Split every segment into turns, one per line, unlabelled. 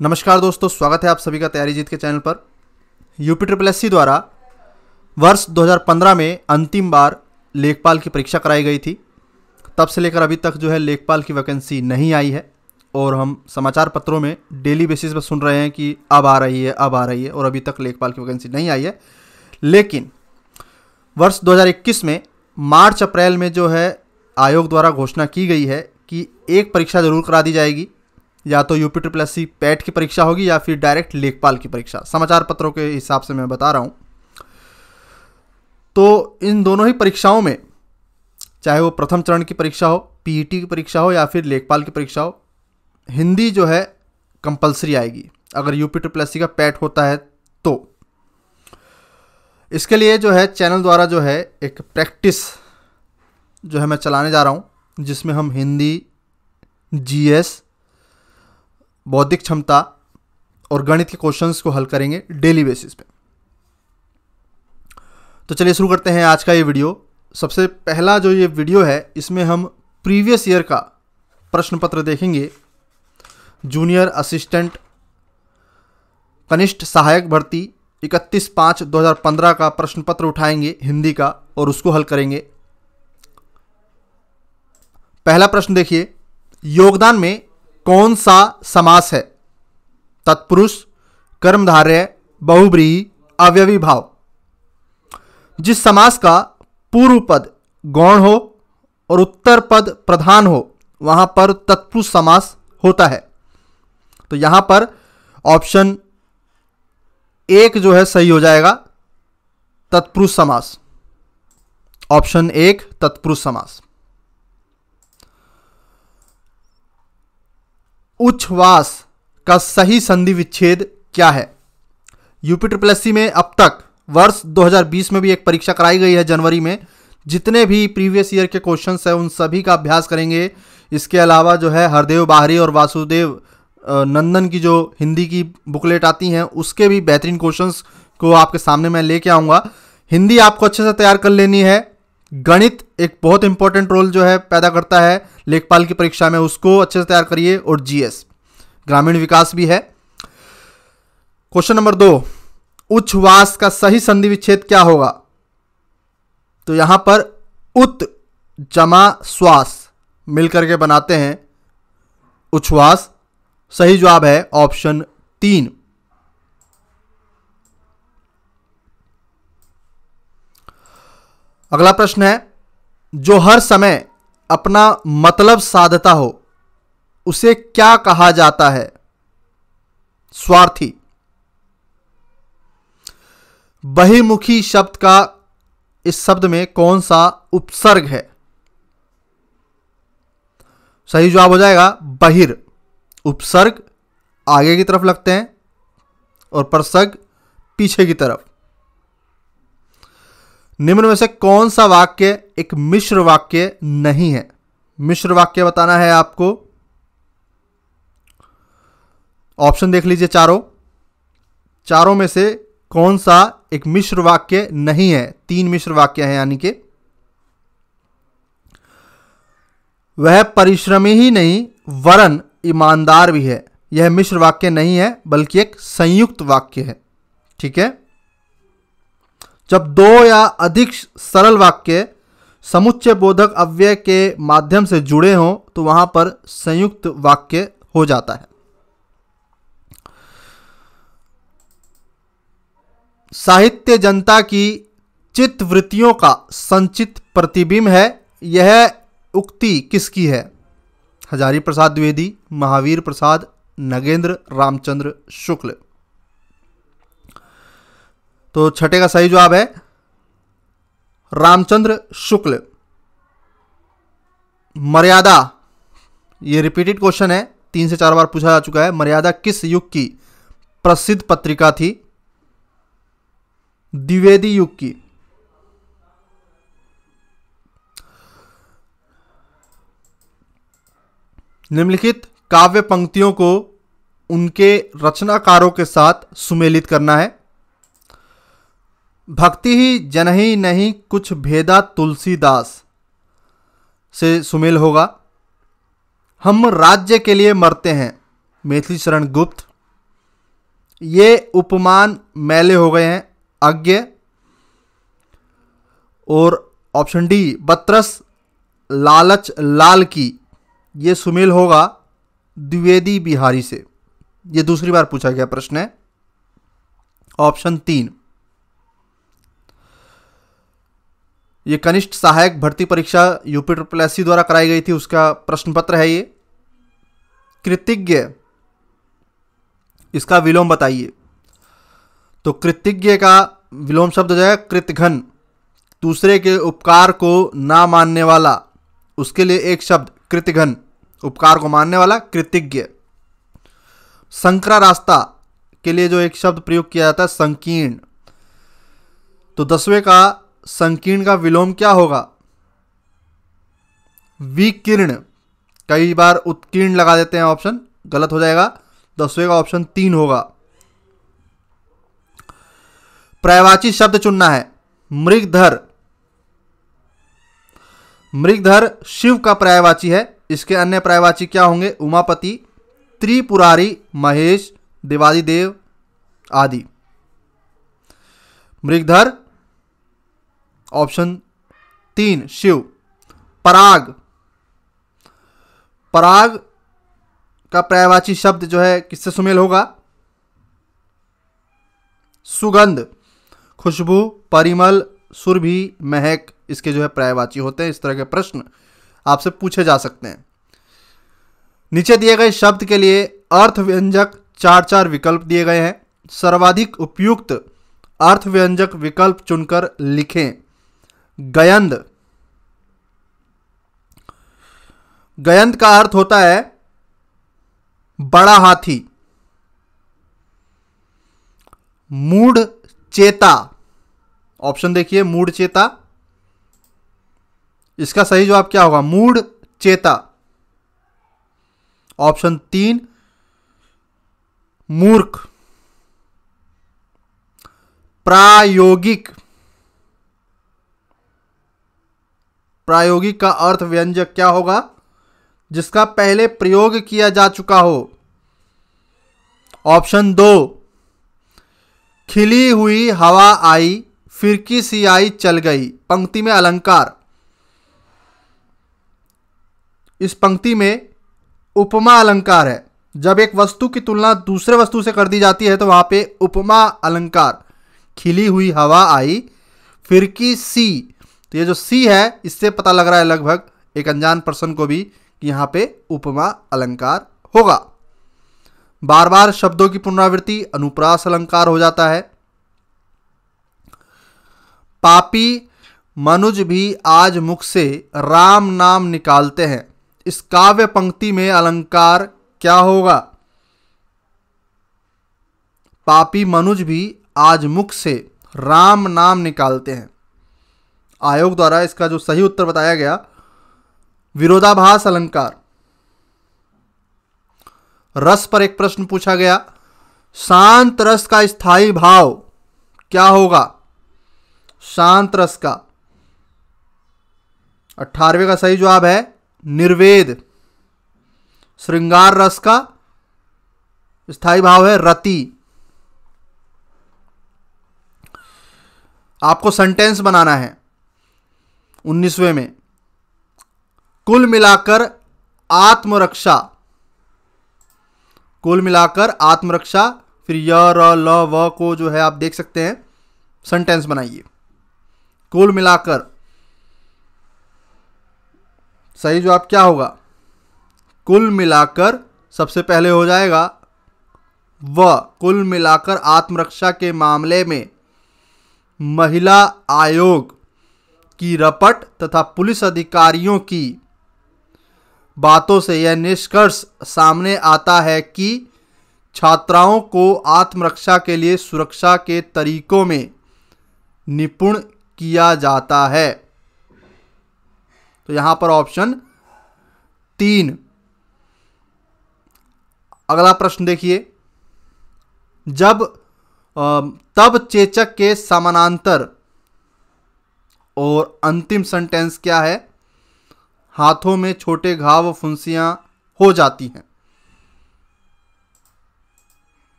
नमस्कार दोस्तों, स्वागत है आप सभी का तैयारी जीत के चैनल पर। यूपी द्वारा वर्ष 2015 में अंतिम बार लेखपाल की परीक्षा कराई गई थी। तब से लेकर अभी तक जो है लेखपाल की वैकेंसी नहीं आई है और हम समाचार पत्रों में डेली बेसिस पर सुन रहे हैं कि अब आ रही है और अभी तक लेखपाल की वैकेंसी नहीं आई है। लेकिन वर्ष 2021 में मार्च अप्रैल में जो है आयोग द्वारा घोषणा की गई है कि एक परीक्षा ज़रूर करा दी जाएगी, या तो यूपी पैट की परीक्षा होगी या फिर डायरेक्ट लेखपाल की परीक्षा। समाचार पत्रों के हिसाब से मैं बता रहा हूं। तो इन दोनों ही परीक्षाओं में, चाहे वो प्रथम चरण की परीक्षा हो, पीईटी की परीक्षा हो या फिर लेखपाल की परीक्षा हो, हिंदी जो है कंपलसरी आएगी अगर यूपी का पैट होता है तो। इसके लिए जो है चैनल द्वारा जो है एक प्रैक्टिस जो है मैं चलाने जा रहा हूं, जिसमें हम हिंदी, जीएस, बौद्धिक क्षमता और गणित के क्वेश्चंस को हल करेंगे डेली बेसिस पे। तो चलिए शुरू करते हैं आज का ये वीडियो। सबसे पहला जो ये वीडियो है इसमें हम प्रीवियस ईयर का प्रश्न पत्र देखेंगे। जूनियर असिस्टेंट कनिष्ठ सहायक भर्ती 31/5/2015 का प्रश्न पत्र उठाएंगे हिंदी का और उसको हल करेंगे। पहला प्रश्न देखिए, योगदान में कौन सा समास है? तत्पुरुष, कर्मधारय, बहुब्रीहि, अव्ययी भाव। जिस समास का पूर्व पद गौण हो और उत्तर पद प्रधान हो वहां पर तत्पुरुष समास होता है। तो यहां पर ऑप्शन 1 जो है सही हो जाएगा, तत्पुरुष समास। ऑप्शन 1 तत्पुरुष समास। उच्छ्वास का सही संधि विच्छेद क्या है? यूपी में अब तक वर्ष 2020 में भी एक परीक्षा कराई गई है जनवरी में। जितने भी प्रीवियस ईयर के क्वेश्चंस हैं उन सभी का अभ्यास करेंगे। इसके अलावा जो है हरदेव बाहरी और वासुदेव नंदन की जो हिंदी की बुकलेट आती हैं उसके भी बेहतरीन क्वेश्चंस को आपके सामने मैं लेके आऊँगा। हिंदी आपको अच्छे से तैयार कर लेनी है। गणित एक बहुत इंपॉर्टेंट रोल जो है पैदा करता है लेखपाल की परीक्षा में, उसको अच्छे से तैयार करिए। और जीएस ग्रामीण विकास भी है। क्वेश्चन नंबर 2, उच्छ्वास का सही संधि विच्छेद क्या होगा? तो यहां पर उत जमा श्वास मिलकर के बनाते हैं उच्छ्वास। सही जवाब है ऑप्शन 3। अगला प्रश्न है, जो हर समय अपना मतलब साधता हो उसे क्या कहा जाता है? स्वार्थी। बहिर्मुखी शब्द का इस शब्द में कौन सा उपसर्ग है? सही जवाब हो जाएगा बहिर। उपसर्ग आगे की तरफ लगते हैं और प्रसर्ग पीछे की तरफ। निम्न में से कौन सा वाक्य एक मिश्र वाक्य नहीं है? मिश्र वाक्य बताना है आपको। ऑप्शन देख लीजिए चारों में से कौन सा एक मिश्र वाक्य नहीं है? 3 मिश्र वाक्य हैं, यानी कि वह परिश्रमी ही नहीं वरन ईमानदार भी है। यह मिश्र वाक्य नहीं है बल्कि एक संयुक्त वाक्य है। ठीक है। जब 2 या अधिक सरल वाक्य समुच्चय बोधक अव्यय के माध्यम से जुड़े हों तो वहां पर संयुक्त वाक्य हो जाता है। साहित्य जनता की चित्त वृत्तियों का संचित प्रतिबिंब है। यह उक्ति किसकी है? हजारी प्रसाद द्विवेदी, महावीर प्रसाद, नगेंद्र रामचंद्र शुक्ल। तो छठे का सही जवाब है रामचंद्र शुक्ल। मर्यादा, ये रिपीटेड क्वेश्चन है, 3 से 4 बार पूछा जा चुका है। मर्यादा किस युग की प्रसिद्ध पत्रिका थी? द्विवेदी युग की। निम्नलिखित काव्य पंक्तियों को उनके रचनाकारों के साथ सुमेलित करना है। भक्ति ही जनहि नहीं कुछ भेदा तुलसीदास से सुमेल होगा। हम राज्य के लिए मरते हैं, मैथिली शरण गुप्त। ये उपमान मैले हो गए हैं, अज्ञ। और ऑप्शन डी बतरस लालच लाल की, ये सुमेल होगा द्विवेदी बिहारी से। ये दूसरी बार पूछा गया प्रश्न है। ऑप्शन 3, ये कनिष्ठ सहायक भर्ती परीक्षा यूपीट्रिपलएससी द्वारा कराई गई थी, उसका प्रश्न पत्र है ये। कृतज्ञ, इसका विलोम बताइए। तो कृतज्ञ का विलोम शब्द हो जाएगा कृतघ्न, दूसरे के उपकार को ना मानने वाला, उसके लिए एक शब्द कृतघ्न, उपकार को मानने वाला कृतज्ञ। संकरा रास्ता के लिए जो एक शब्द प्रयोग किया जाता है संकीर्ण, तो 10वें का संकीर्ण का विलोम क्या होगा? विकीर्ण। कई बार उत्कीर्ण लगा देते हैं, ऑप्शन गलत हो जाएगा। 10वें का ऑप्शन 3 होगा। पर्यायवाची शब्द चुनना है। मृगधर, मृगधर शिव का पर्यायवाची है। इसके अन्य पर्यायवाची क्या होंगे? उमापति, त्रिपुरारी, महेश, देवादिदेव आदि। मृगधर ऑप्शन 3 शिव। पराग, पराग का पर्यायवाची शब्द जो है किससे सुमेल होगा? सुगंध, खुशबू, परिमल, सुरभि, महक, इसके जो है पर्यायवाची होते हैं। इस तरह के प्रश्न आपसे पूछे जा सकते हैं। नीचे दिए गए शब्द के लिए अर्थ व्यंजक 4 विकल्प दिए गए हैं। सर्वाधिक उपयुक्त अर्थ व्यंजक विकल्प चुनकर लिखें। गयंद, गयंद का अर्थ होता है बड़ा हाथी। मूढ़ चेता, ऑप्शन देखिए मूढ़ चेता, इसका सही जवाब क्या होगा? मूढ़ चेता। ऑप्शन 3 मूर्ख। प्रायोगिक, प्रायोगिक का अर्थ व्यंजक क्या होगा? जिसका पहले प्रयोग किया जा चुका हो। ऑप्शन 2 खिली हुई हवा आई, फिरकी सी आई चल गई। पंक्ति में अलंकार, इस पंक्ति में उपमा अलंकार है। जब एक वस्तु की तुलना दूसरे वस्तु से कर दी जाती है तो वहां पे उपमा अलंकार, खिली हुई हवा आई, फिरकी सी, तो ये जो सी है इससे पता लग रहा है लगभग एक अनजान पर्सन को भी कि यहां पे उपमा अलंकार होगा। बार बार शब्दों की पुनरावृत्ति अनुप्रास अलंकार हो जाता है। पापी मनुज भी आज मुख से राम नाम निकालते हैं। इस काव्य पंक्ति में अलंकार क्या होगा? पापी मनुज भी आज मुख से राम नाम निकालते हैं। आयोग द्वारा इसका जो सही उत्तर बताया गया विरोधाभास अलंकार। रस पर एक प्रश्न पूछा गया। शांत रस का स्थायी भाव क्या होगा? शांत रस का 18वें का सही जवाब है निर्वेद। श्रृंगार रस का स्थायी भाव है रति। आपको सेंटेंस बनाना है 19वें में। कुल मिलाकर आत्मरक्षा, कुल मिलाकर आत्मरक्षा, फिर य र ल व को जो है आप देख सकते हैं, सेंटेंस बनाइए। कुल मिलाकर सही जवाब क्या होगा? कुल मिलाकर सबसे पहले हो जाएगा व। कुल मिलाकर आत्मरक्षा के मामले में महिला आयोग की रपट तथा पुलिस अधिकारियों की बातों से यह निष्कर्ष सामने आता है कि छात्राओं को आत्मरक्षा के लिए सुरक्षा के तरीकों में निपुण किया जाता है। तो यहां पर ऑप्शन 3। अगला प्रश्न देखिए। जब तब चेचक के समानांतर और अंतिम सेंटेंस क्या है? हाथों में छोटे घाव फुंसियां हो जाती हैं।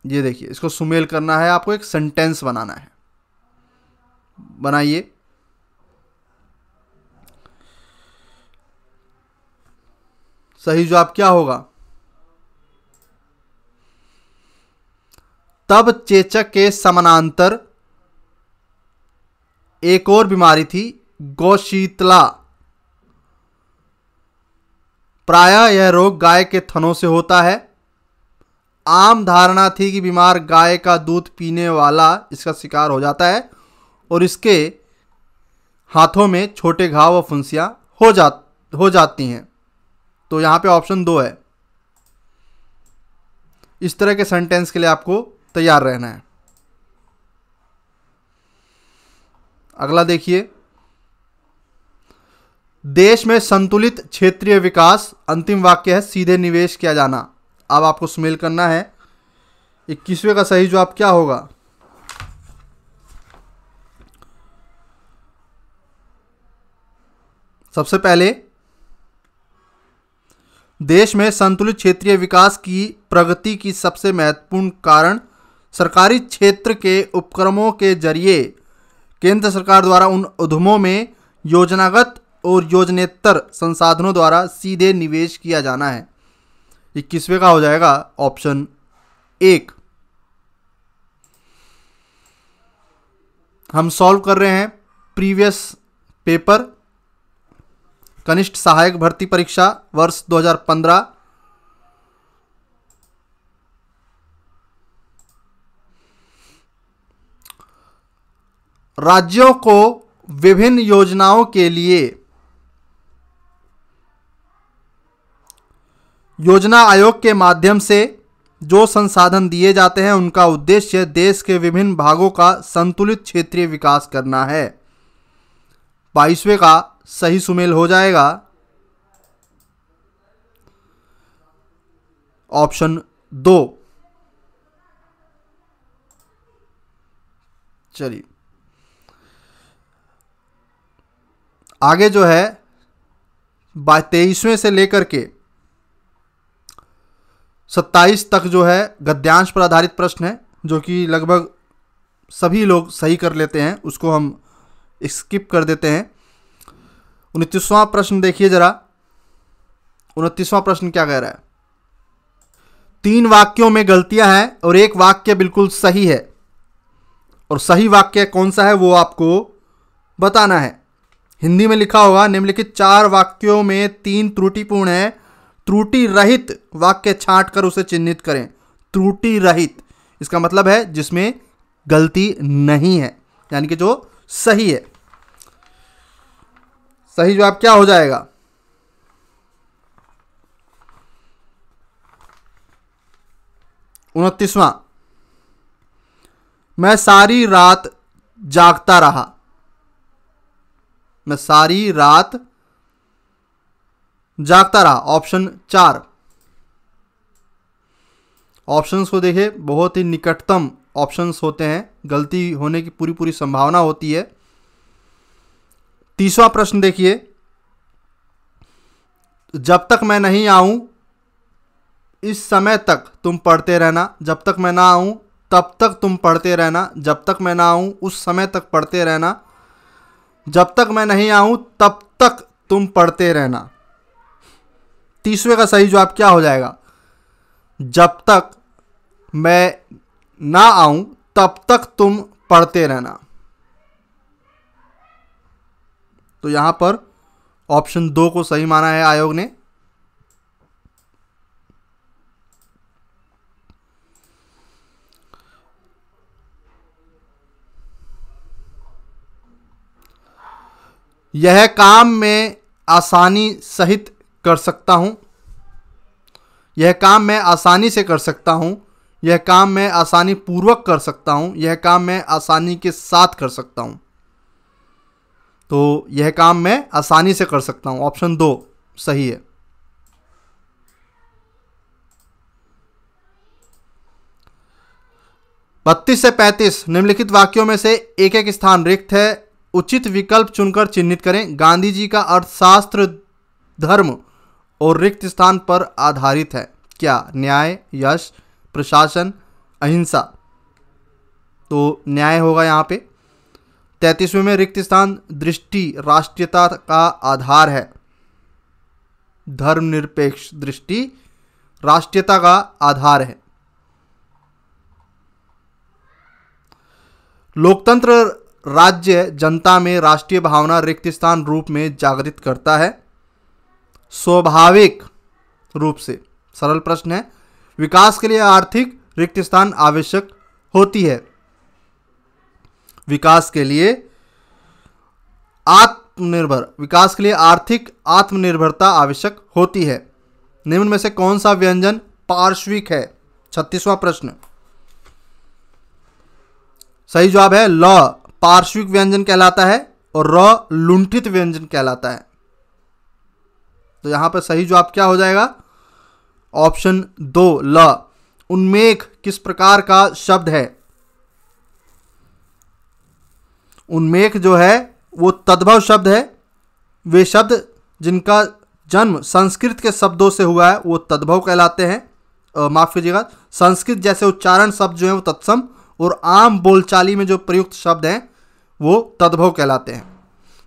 ये देखिए, इसको सुमेल करना है, आपको एक सेंटेंस बनाना है। बनाइए। सही जवाब क्या होगा? तब चेचक के समानांतर एक और बीमारी थी, गौशीतला। प्रायः यह रोग गाय के थनों से होता है। आम धारणा थी कि बीमार गाय का दूध पीने वाला इसका शिकार हो जाता है और इसके हाथों में छोटे घाव व फुंसियां हो जाती हैं। तो यहां पे ऑप्शन 2 है। इस तरह के सेंटेंस के लिए आपको तैयार रहना है। अगला देखिए, देश में संतुलित क्षेत्रीय विकास, अंतिम वाक्य है सीधे निवेश किया जाना। अब आपको सुमेल करना है। 21वें का सही जवाब क्या होगा? सबसे पहले, देश में संतुलित क्षेत्रीय विकास की प्रगति की सबसे महत्वपूर्ण कारण सरकारी क्षेत्र के उपक्रमों के जरिए केंद्र सरकार द्वारा उन उद्यमों में योजनागत और योजनेतर संसाधनों द्वारा सीधे निवेश किया जाना है। 21वें का हो जाएगा ऑप्शन 1। हम सॉल्व कर रहे हैं प्रीवियस पेपर, कनिष्ठ सहायक भर्ती परीक्षा वर्ष 2015। राज्यों को विभिन्न योजनाओं के लिए योजना आयोग के माध्यम से जो संसाधन दिए जाते हैं उनका उद्देश्य देश के विभिन्न भागों का संतुलित क्षेत्रीय विकास करना है। 22वें का सही सुमेल हो जाएगा ऑप्शन 2। चलिए आगे जो है 23वें से लेकर के 27 तक जो है गद्यांश पर आधारित प्रश्न है, जो कि लगभग सभी लोग सही कर लेते हैं, उसको हम स्किप कर देते हैं। 29वां प्रश्न देखिए जरा। 29वां प्रश्न क्या कह रहा है? 3 वाक्यों में गलतियां हैं और एक वाक्य बिल्कुल सही है, और सही वाक्य कौन सा है वो आपको बताना है। हिंदी में लिखा होगा निम्नलिखित 4 वाक्यों में 3 त्रुटिपूर्ण है, त्रुटि रहित वाक्य छांट कर उसे चिन्हित करें। त्रुटि रहित इसका मतलब है जिसमें गलती नहीं है, यानी कि जो सही है। सही जवाब क्या हो जाएगा? उनतीसवां, मैं सारी रात जागता रहा। मैं सारी रात जागता रहा, ऑप्शन 4। ऑप्शंस को देखिए, बहुत ही निकटतम ऑप्शंस होते हैं, गलती होने की पूरी संभावना होती है। 30वां प्रश्न देखिए, जब तक मैं नहीं आऊं इस समय तक तुम पढ़ते रहना, जब तक मैं ना आऊं तब तक तुम पढ़ते रहना, जब तक मैं ना आऊं उस समय तक पढ़ते रहना, जब तक मैं नहीं आऊं तब तक तुम पढ़ते रहना। 30वें का सही जवाब क्या हो जाएगा? जब तक मैं ना आऊं तब तक तुम पढ़ते रहना। तो यहां पर ऑप्शन 2 को सही माना है आयोग ने। यह काम मैं आसानी सहित कर सकता हूं। यह काम मैं आसानी से कर सकता हूं। यह काम मैं आसानी पूर्वक कर सकता हूं। यह काम मैं आसानी के साथ कर सकता हूं। तो यह काम मैं आसानी से कर सकता हूं, ऑप्शन 2 सही है। बत्तीस से 35 निम्नलिखित वाक्यों में से एक एक स्थान रिक्त है, उचित विकल्प चुनकर चिन्हित करें। गांधी जी का अर्थशास्त्र धर्म और रिक्त स्थान पर आधारित है। क्या? न्याय, यश, प्रशासन, अहिंसा, तो न्याय होगा यहाँ पे। 33वें में रिक्त स्थान दृष्टि राष्ट्रीयता का आधार है। धर्मनिरपेक्ष दृष्टि राष्ट्रीयता का आधार है। लोकतंत्र राज्य जनता में राष्ट्रीय भावना रिक्त स्थान रूप में जागृत करता है। स्वाभाविक रूप से, सरल प्रश्न है। विकास के लिए आर्थिक रिक्त स्थान आवश्यक होती है। विकास के लिए आर्थिक आत्मनिर्भरता आवश्यक होती है। निम्न में से कौन सा व्यंजन पार्श्विक है? 36वां प्रश्न। सही जवाब है ल, पार्श्विक व्यंजन कहलाता है और र लुंठित व्यंजन कहलाता है। तो यहां पर सही जवाब क्या हो जाएगा? ऑप्शन 2 ल। उन्मेख किस प्रकार का शब्द है? उन्मेख जो है वो तद्भव शब्द है। वे शब्द जिनका जन्म संस्कृत के शब्दों से हुआ है वो तद्भव कहलाते हैं। माफ कीजिएगा, संस्कृत जैसे उच्चारण शब्द जो है वो तत्सम, और आम बोलचाली में जो प्रयुक्त शब्द हैं वो तद्भव कहलाते हैं।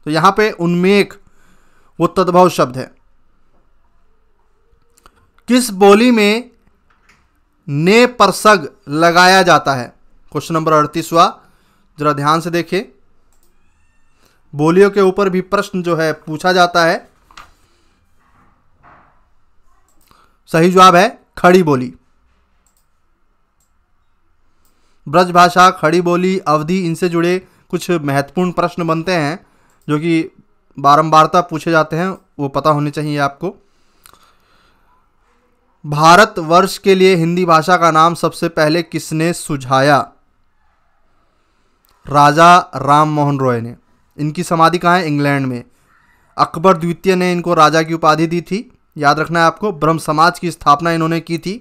तो यहां पे उन्मेख वो तद्भव शब्द है। किस बोली में ने परसग लगाया जाता है? क्वेश्चन नंबर 38वां, जरा ध्यान से देखिए। बोलियों के ऊपर भी प्रश्न जो है पूछा जाता है। सही जवाब है खड़ी बोली। ब्रज भाषा, खड़ी बोली, अवधि, इनसे जुड़े कुछ महत्वपूर्ण प्रश्न बनते हैं जो कि बारंबारता पूछे जाते हैं, वो पता होने चाहिए आपको। भारतवर्ष के लिए हिंदी भाषा का नाम सबसे पहले किसने सुझाया? राजा राम मोहन रॉय ने। इनकी समाधि कहाँ है? इंग्लैंड में। अकबर द्वितीय ने इनको राजा की उपाधि दी थी, याद रखना है आपको। ब्रह्म समाज की स्थापना इन्होंने की थी।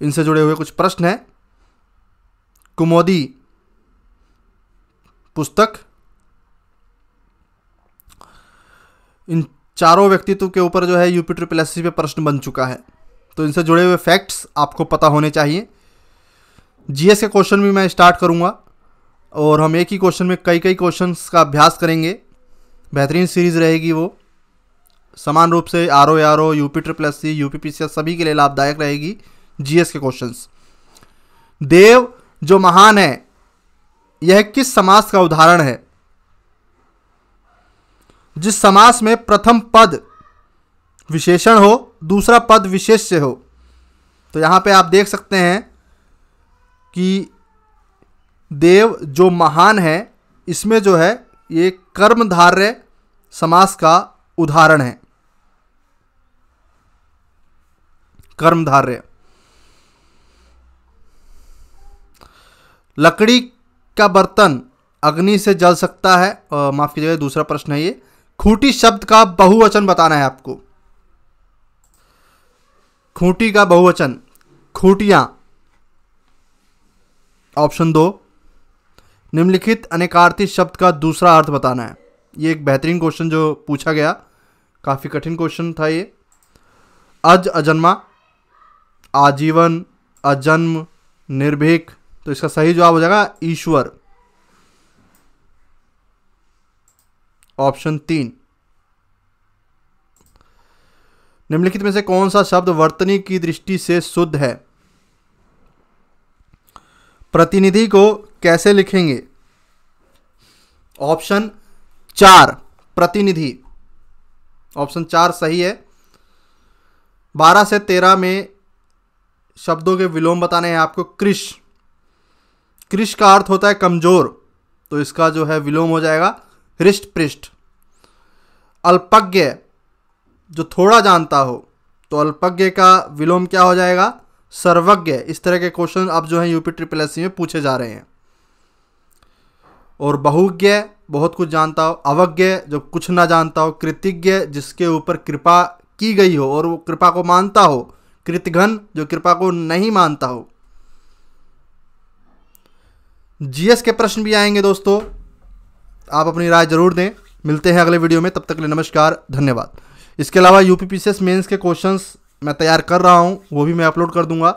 इनसे जुड़े हुए कुछ प्रश्न हैं। कुमुदी पुस्तक, इन चारों व्यक्तित्व के ऊपर जो है यूपी ट्रिपल एससी पे प्रश्न बन चुका है, तो इनसे जुड़े हुए फैक्ट्स आपको पता होने चाहिए। जीएस के क्वेश्चन भी मैं स्टार्ट करूंगा और हम एक ही क्वेश्चन में कई क्वेश्चंस का अभ्यास करेंगे। बेहतरीन सीरीज रहेगी वो, समान रूप से RO, UP triple SC, UPPCS सभी के लिए लाभदायक रहेगी जीएस के क्वेश्चंस। देव जो महान है, यह किस समास का उदाहरण है? जिस समास में प्रथम पद विशेषण हो, दूसरा पद विशेष्य हो। तो यहां पे आप देख सकते हैं कि देव जो महान है, इसमें जो है ये कर्मधारय समास का उदाहरण है। कर्मधारय। लकड़ी का बर्तन अग्नि से जल सकता है। माफ कीजिएगा, दूसरा प्रश्न है ये। खूंटी शब्द का बहुवचन बताना है आपको। खूंटी का बहुवचन खूंटियां। ऑप्शन 2। निम्नलिखित अनेकार्थी शब्द का दूसरा अर्थ बताना है। ये एक बेहतरीन क्वेश्चन जो पूछा गया, काफी कठिन क्वेश्चन था ये। अज अजन्मा, आजीवन, अजन्म, निर्भीक। तो इसका सही जवाब हो जाएगा ईश्वर। ऑप्शन 3। निम्नलिखित में से कौन सा शब्द वर्तनी की दृष्टि से शुद्ध है? प्रतिनिधि को कैसे लिखेंगे? ऑप्शन 4 प्रतिनिधि। ऑप्शन 4 सही है। 12 से 13 में शब्दों के विलोम बताने हैं आपको। कृश, कृश का अर्थ होता है कमजोर, तो इसका जो है विलोम हो जाएगा हृष्ट पृष्ठ। अल्पज्ञ, जो थोड़ा जानता हो, तो अल्पज्ञ का विलोम क्या हो जाएगा? सर्वज्ञ। इस तरह के क्वेश्चन अब जो है यूपी ट्रिपल एससी में पूछे जा रहे हैं। और बहुज्ञ, बहुत कुछ जानता हो। अवज्ञ, जो कुछ ना जानता हो। कृतज्ञ, जिसके ऊपर कृपा की गई हो और वो कृपा को मानता हो। कृतघ्न, जो कृपा को नहीं मानता हो। जीएस के प्रश्न भी आएंगे दोस्तों, आप अपनी राय जरूर दें। मिलते हैं अगले वीडियो में, तब तक के लिए नमस्कार, धन्यवाद। इसके अलावा यूपीपीसीएस मेंस के क्वेश्चंस मैं तैयार कर रहा हूं, वो भी मैं अपलोड कर दूंगा।